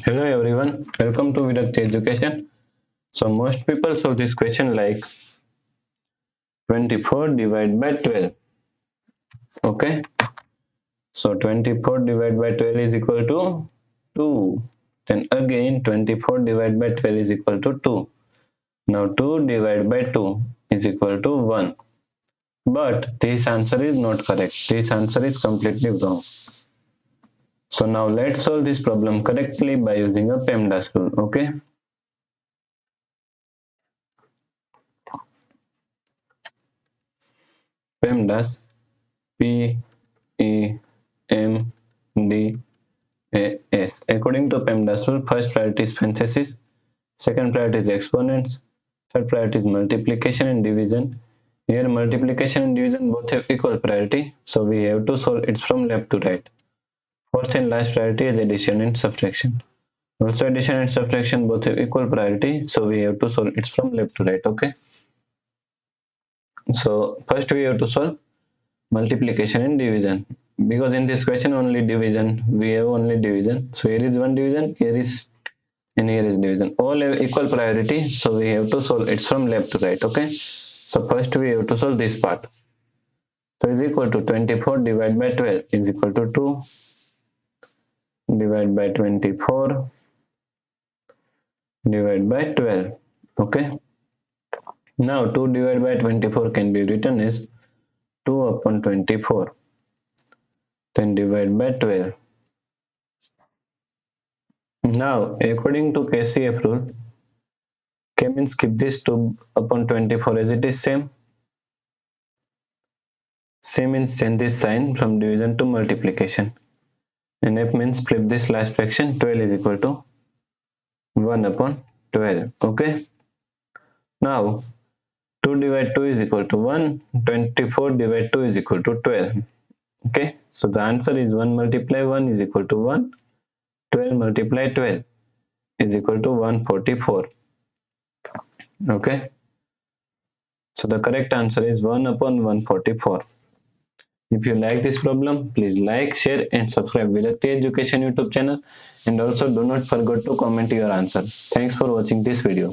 Hello everyone, welcome to Virakti Education. So most people solve this question like 24 divided by 12. Okay, so 24 divided by 12 is equal to 2. Then again 24 divided by 12 is equal to 2. Now 2 divided by 2 is equal to 1. But this answer is not correct. This answer is completely wrong. So now let's solve this problem correctly by using a PEMDAS rule. Okay. PEMDAS P E M D A S. According to PEMDAS rule, first priority is parenthesis, second priority is exponents, third priority is multiplication and division. Here multiplication and division both have equal priority, so we have to solve it from left to right. Fourth and last priority is addition and subtraction. Also addition and subtraction both have equal priority, so we have to solve it from left to right. Okay. So first we have to solve multiplication and division, because in this question only division, we have only division. So here is one division, here is, and here is division, all have equal priority, so we have to solve it from left to right. Okay, so first we have to solve this part. So is equal to 24 divided by 12 is equal to 2 divided by 24 divided by 12. Okay, now 2 divided by 24 can be written as 2 upon 24, then divide by 12. Now, according to KCF rule, K means keep this 2 upon 24 as it is same. C means change this sign from division to multiplication. And F means flip this last fraction, 12 is equal to 1 upon 12. Okay. Now, 2 divided 2 is equal to 1, 24 divided 2 is equal to 12. Okay. So the answer is 1 multiply 1 is equal to 1, 12 multiply 12 is equal to 144. Okay. So the correct answer is 1 upon 144. If you like this problem, please like, share and subscribe Virakti Education YouTube channel, and also do not forget to comment your answer. Thanks for watching this video.